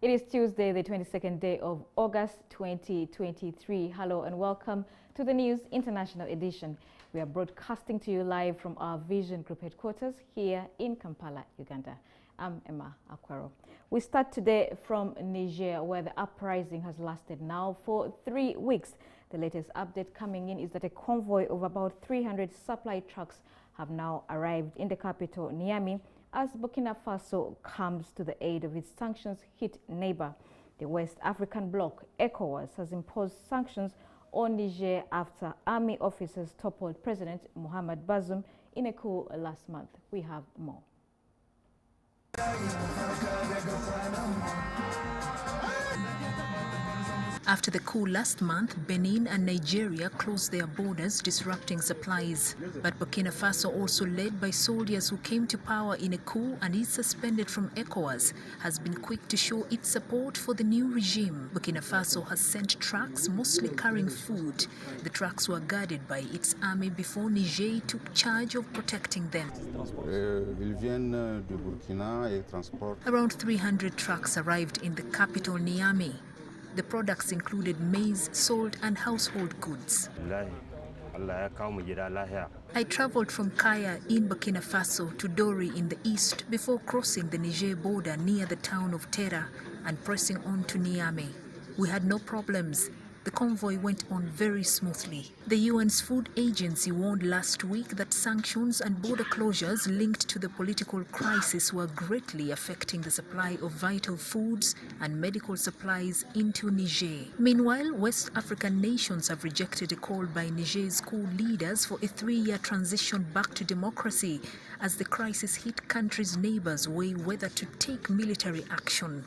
It is Tuesday, the 22nd day of August 2023. Hello and welcome to the News International Edition. We are broadcasting to you live from our Vision Group headquarters here in Kampala, Uganda. I'm Emma Aquaro. We start today from Niger, where the uprising has lasted now for 3 weeks. The latest update coming in is that a convoy of about 300 supply trucks have now arrived in the capital, Niamey, as Burkina Faso comes to the aid of its sanctions-hit neighbor. The West African bloc, ECOWAS, has imposed sanctions on Niger after army officers toppled President Mohamed Bazoum in a coup last month. We have more. After the coup last month, Benin and Nigeria closed their borders, disrupting supplies. But Burkina Faso, also led by soldiers who came to power in a coup and is suspended from ECOWAS, has been quick to show its support for the new regime. Burkina Faso has sent trucks mostly carrying food. The trucks were guarded by its army before Niger took charge of protecting them. Around 300 trucks arrived in the capital, Niamey. The products included maize, salt and household goods. I traveled from Kaya in Burkina Faso to Dori in the east before crossing the Niger border near the town of Tera and pressing on to Niamey. We had no problems. The convoy went on very smoothly. The UN's food agency warned last week that sanctions and border closures linked to the political crisis were greatly affecting the supply of vital foods and medical supplies into Niger. Meanwhile, West African nations have rejected a call by Niger's coup leaders for a 3-year transition back to democracy as the crisis hit country's neighbors weigh whether to take military action.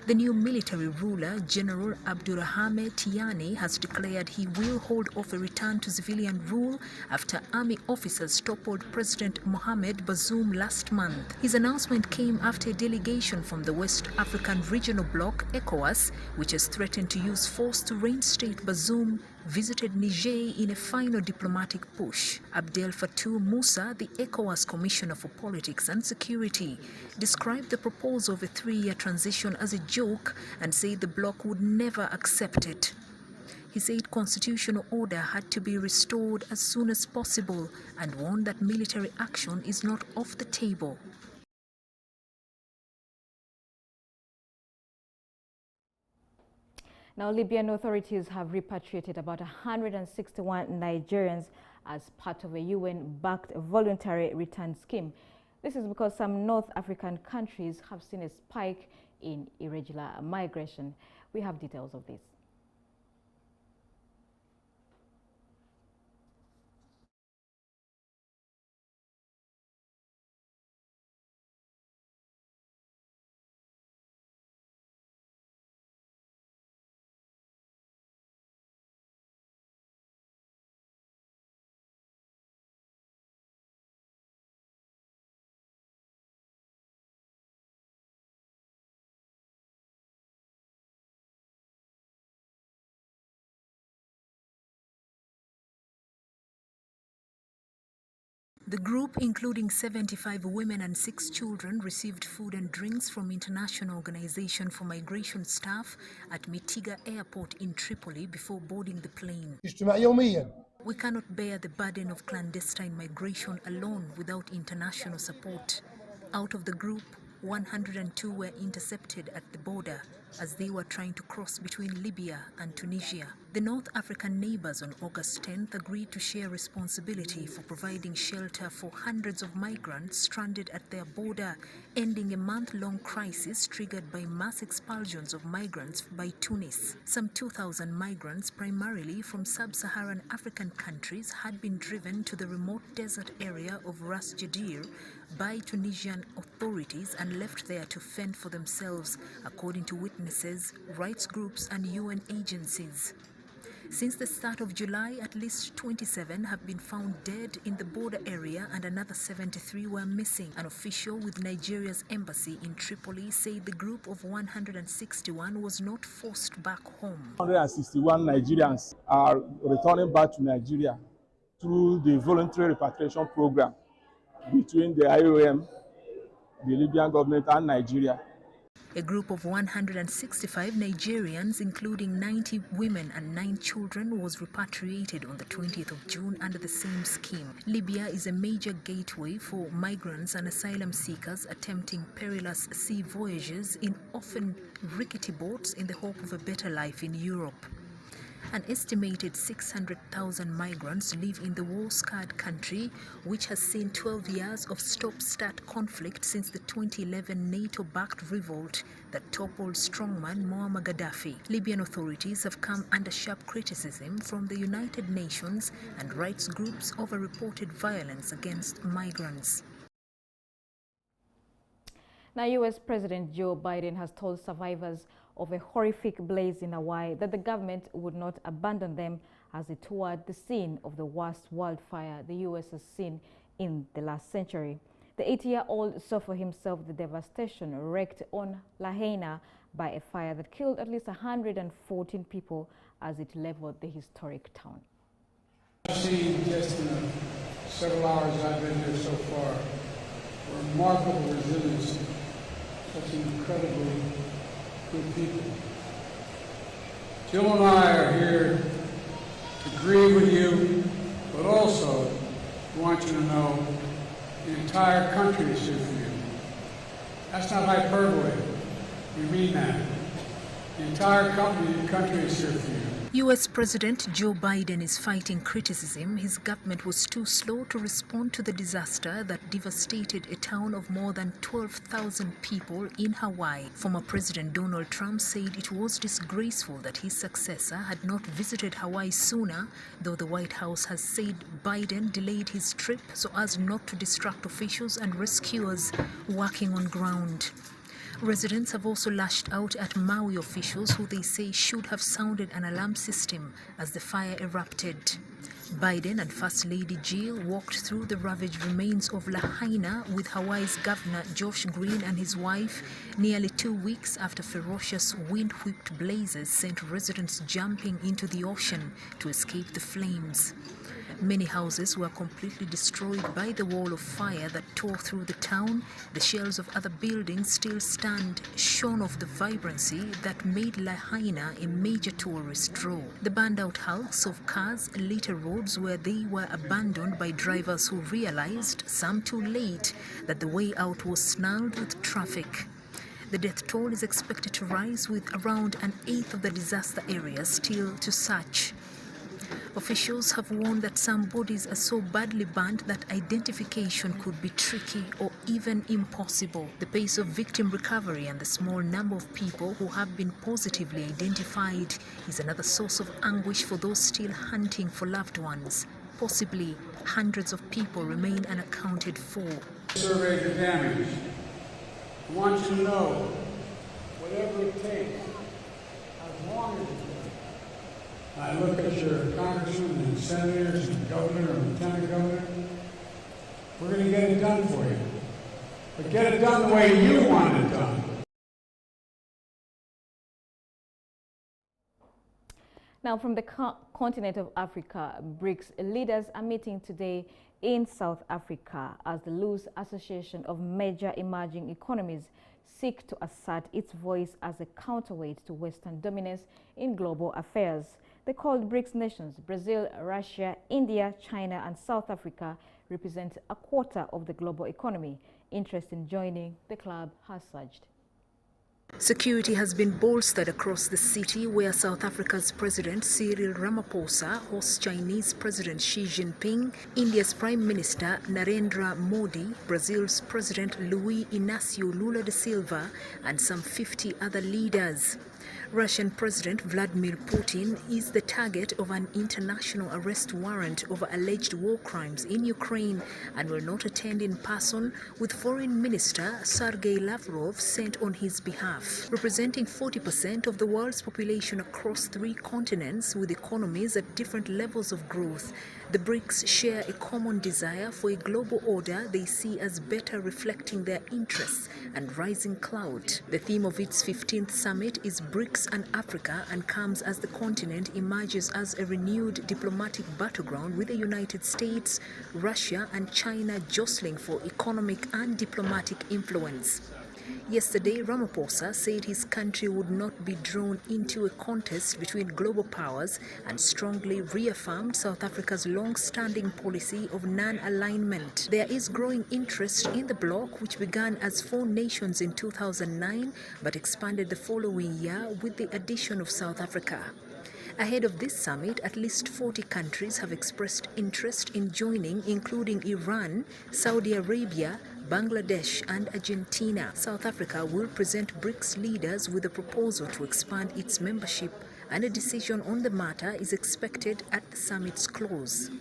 The new military ruler, General Abdurrahmane Tiani, has declared he will hold off a return to civilian rule after army officers toppled President Mohamed Bazoum last month. His announcement came after a delegation from the West African regional bloc, ECOWAS, which has threatened to use force to reinstate Bazoum, visited Niger in a final diplomatic push. Abdel Fattah Moussa, the ECOWAS Commissioner for Politics and Security, described the proposal of a 3-year transition as a joke and said the bloc would never accept it. He said constitutional order had to be restored as soon as possible and warned that military action is not off the table. Now, Libyan authorities have repatriated about 161 Nigerians as part of a UN-backed voluntary return scheme. This is because some North African countries have seen a spike in irregular migration. We have details of this. The group, including 75 women and 6 children, received food and drinks from International Organization for Migration staff at Mitiga Airport in Tripoli before boarding the plane. We cannot bear the burden of clandestine migration alone without international support. Out of the group, 102 were intercepted at the border as they were trying to cross between Libya and Tunisia. The North African neighbors on August 10th agreed to share responsibility for providing shelter for hundreds of migrants stranded at their border, ending a month-long crisis triggered by mass expulsions of migrants by Tunis. Some 2,000 migrants, primarily from sub-Saharan African countries, had been driven to the remote desert area of Ras Jadir by Tunisian authorities and left there to fend for themselves, according to witnesses, rights groups and UN agencies. Since the start of July, at least 27 have been found dead in the border area and another 73 were missing. An official with Nigeria's embassy in Tripoli said the group of 161 was not forced back home. 161 Nigerians are returning back to Nigeria through the voluntary repatriation program between the IOM, the Libyan government and Nigeria. A group of 165 Nigerians, including 90 women and 9 children, was repatriated on the 20th of June under the same scheme. Libya is a major gateway for migrants and asylum seekers attempting perilous sea voyages in often rickety boats in the hope of a better life in Europe. An estimated 600,000 migrants live in the war-scarred country, which has seen 12 years of stop-start conflict since the 2011 NATO-backed revolt that toppled strongman Muammar Gaddafi. Libyan authorities have come under sharp criticism from the United Nations and rights groups over reported violence against migrants. Now, U.S. President Joe Biden has told survivors of a horrific blaze in Hawaii that the government would not abandon them as it toured the scene of the worst wildfire the U.S. has seen in the last century. The 80-year-old saw for himself the devastation wreaked on Lahaina by a fire that killed at least 114 people as it leveled the historic town. I've seen just in the several hours I've been here so far, remarkable resilience, such incredibly good people. Jill and I are here to grieve with you, but also want you to know the entire country is here for you. That's not hyperbole. We mean that. The entire country is here for you. U.S. President Joe Biden is fighting criticism his government was too slow to respond to the disaster that devastated a town of more than 12,000 people in Hawaii. Former President Donald Trump said it was disgraceful that his successor had not visited Hawaii sooner, though the White House has said Biden delayed his trip so as not to distract officials and rescuers working on ground. Residents have also lashed out at Maui officials who they say should have sounded an alarm system as the fire erupted. Biden and First Lady Jill walked through the ravaged remains of Lahaina with Hawaii's Governor Josh Green and his wife nearly 2 weeks after ferocious wind-whipped blazes sent residents jumping into the ocean to escape the flames. Many houses were completely destroyed by the wall of fire that tore through the town. The shells of other buildings still stand, shorn of the vibrancy that made Lahaina a major tourist draw. The burned-out hulks of cars litter roads where they were abandoned by drivers who realized, some too late, that the way out was snarled with traffic. The death toll is expected to rise, with around an eighth of the disaster area still to search. Officials have warned that some bodies are so badly burnt that identification could be tricky or even impossible. The pace of victim recovery and the small number of people who have been positively identified is another source of anguish for those still hunting for loved ones. Possibly hundreds of people remain unaccounted for. Survey the damage. I want you to know, whatever it takes, as long as it takes. I look at your congressmen and senators and governor and lieutenant governor. We're going to get it done for you. But get it done the way you want it done. Now, from the continent of Africa, BRICS leaders are meeting today in South Africa as the loose association of major emerging economies seek to assert its voice as a counterweight to Western dominance in global affairs. The called BRICS nations, Brazil, Russia, India, China, and South Africa, represent a quarter of the global economy. Interest in joining the club has surged. Security has been bolstered across the city, where South Africa's President Cyril Ramaphosa hosts Chinese President Xi Jinping, India's Prime Minister Narendra Modi, Brazil's President Luiz Inácio Lula da Silva, and some 50 other leaders. Russian President Vladimir Putin is the target of an international arrest warrant over alleged war crimes in Ukraine and will not attend in person, with Foreign Minister Sergei Lavrov sent on his behalf. Representing 40% of the world's population across 3 continents with economies at different levels of growth, the BRICS share a common desire for a global order they see as better reflecting their interests and rising clout. The theme of its 15th summit is BRICS and Africa, and comes as the continent emerges as a renewed diplomatic battleground, with the United States, Russia and China jostling for economic and diplomatic influence. Yesterday, Ramaphosa said his country would not be drawn into a contest between global powers and strongly reaffirmed South Africa's long-standing policy of non-alignment. There is growing interest in the bloc, which began as 4 nations in 2009 but expanded the following year with the addition of South Africa. Ahead of this summit, at least 40 countries have expressed interest in joining, including Iran, Saudi Arabia, Bangladesh and Argentina. South Africa will present BRICS leaders with a proposal to expand its membership, and a decision on the matter is expected at the summit's close.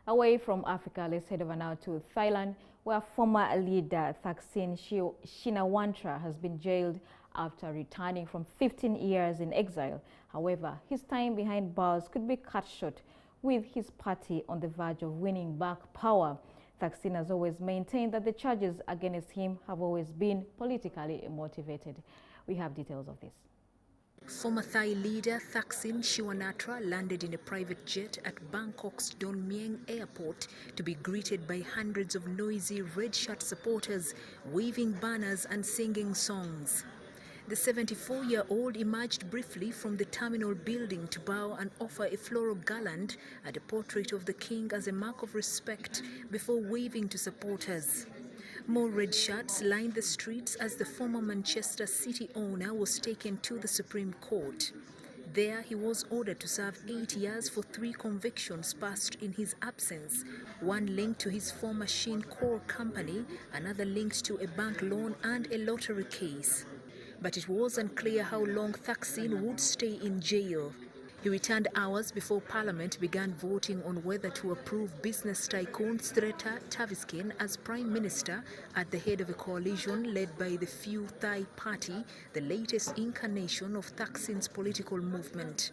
Away from Africa, let's head over now to Thailand, where former leader Thaksin Shinawatra has been jailed after returning from 15 years in exile. However, his time behind bars could be cut short with his party on the verge of winning back power. Thaksin has always maintained that the charges against him have always been politically motivated. We have details of this. Former Thai leader Thaksin Shinawatra landed in a private jet at Bangkok's Don Mueang airport to be greeted by hundreds of noisy red shirt supporters waving banners and singing songs. The 74-year-old emerged briefly from the terminal building to bow and offer a floral garland at a portrait of the king as a mark of respect before waving to supporters. More red shirts lined the streets as the former Manchester City owner was taken to the Supreme Court. There, he was ordered to serve 8 years for 3 convictions passed in his absence, one linked to his former Shin Core company, another linked to a bank loan and a lottery case. But it was unclear how long Thaksin would stay in jail. He returned hours before Parliament began voting on whether to approve business tycoon Srettha Thavisin as Prime Minister at the head of a coalition led by the Pheu Thai Party, the latest incarnation of Thaksin's political movement.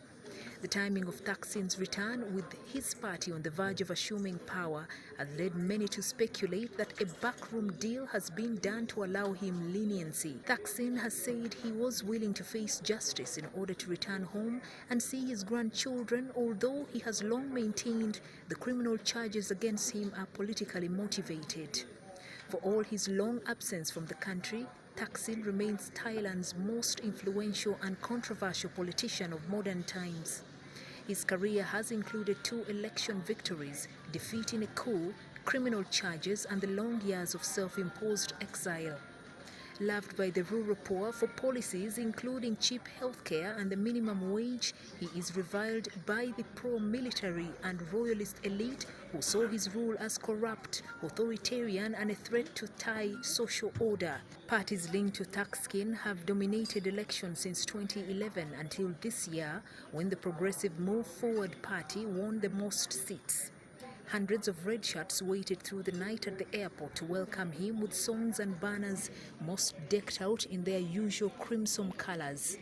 The timing of Thaksin's return, with his party on the verge of assuming power, has led many to speculate that a backroom deal has been done to allow him leniency. Thaksin has said he was willing to face justice in order to return home and see his grandchildren, although he has long maintained the criminal charges against him are politically motivated. For all his long absence from the country, Thaksin remains Thailand's most influential and controversial politician of modern times. His career has included 2 election victories, defeating a coup, criminal charges, and the long years of self-imposed exile. Loved by the rural poor for policies including cheap healthcare and the minimum wage, he is reviled by the pro-military and royalist elite who saw his rule as corrupt, authoritarian, and a threat to Thai social order. Parties linked to Thaksin have dominated elections since 2011 until this year, when the Progressive Move Forward Party won the most seats. Hundreds of red shirts waited through the night at the airport to welcome him with songs and banners, most decked out in their usual crimson colors.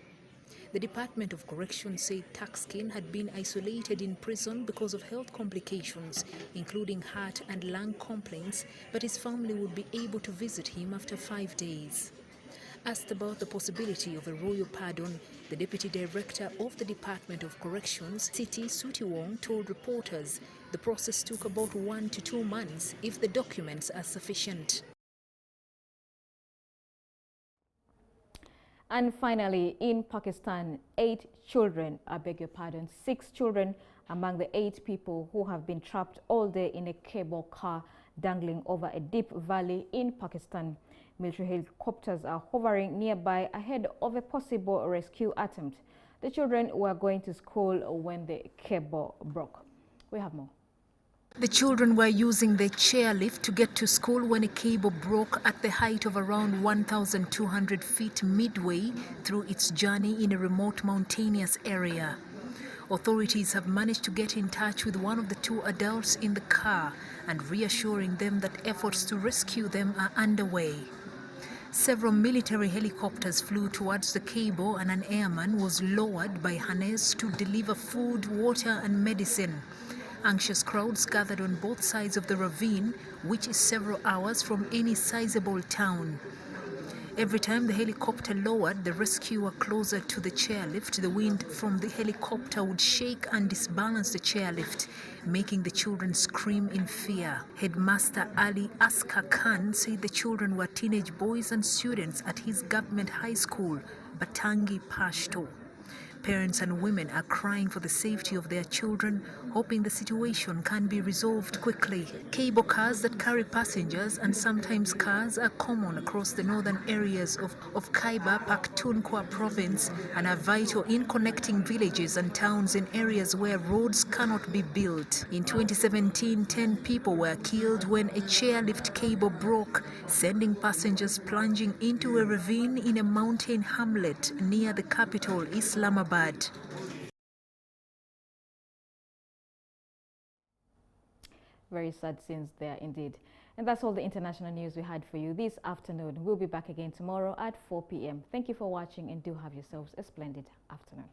The Department of Corrections said Thaksin had been isolated in prison because of health complications, including heart and lung complaints, but his family would be able to visit him after 5 days. Asked about the possibility of a royal pardon, the Deputy Director of the Department of Corrections, Siti Sutiwong, told reporters the process took about 1 to 2 months if the documents are sufficient. And finally, in Pakistan, 6 children among the 8 people who have been trapped all day in a cable car dangling over a deep valley in Pakistan. Military helicopters are hovering nearby ahead of a possible rescue attempt. The children were going to school when the cable broke. We have more. The children were using their chairlift to get to school when a cable broke at the height of around 1,200 feet midway through its journey in a remote mountainous area. Authorities have managed to get in touch with one of the 2 adults in the car and reassuring them that efforts to rescue them are underway. Several military helicopters flew towards the cable and an airman was lowered by harness to deliver food, water and medicine. Anxious crowds gathered on both sides of the ravine, which is several hours from any sizable town. Every time the helicopter lowered the rescuer closer to the chairlift, the wind from the helicopter would shake and disbalance the chairlift, making the children scream in fear. Headmaster Ali Askar Khan said the children were teenage boys and students at his government high school, Batangi Pashto. Parents and women are crying for the safety of their children, hoping the situation can be resolved quickly. Cable cars that carry passengers and sometimes cars are common across the northern areas of Khyber Pakhtunkhwa province and are vital in connecting villages and towns in areas where roads cannot be built. In 2017, 10 people were killed when a chairlift cable broke, sending passengers plunging into a ravine in a mountain hamlet near the capital, Islamabad. Very sad scenes there indeed. And that's all the international news we had for you this afternoon. We'll be back again tomorrow at 4 p.m. Thank you for watching and do have yourselves a splendid afternoon.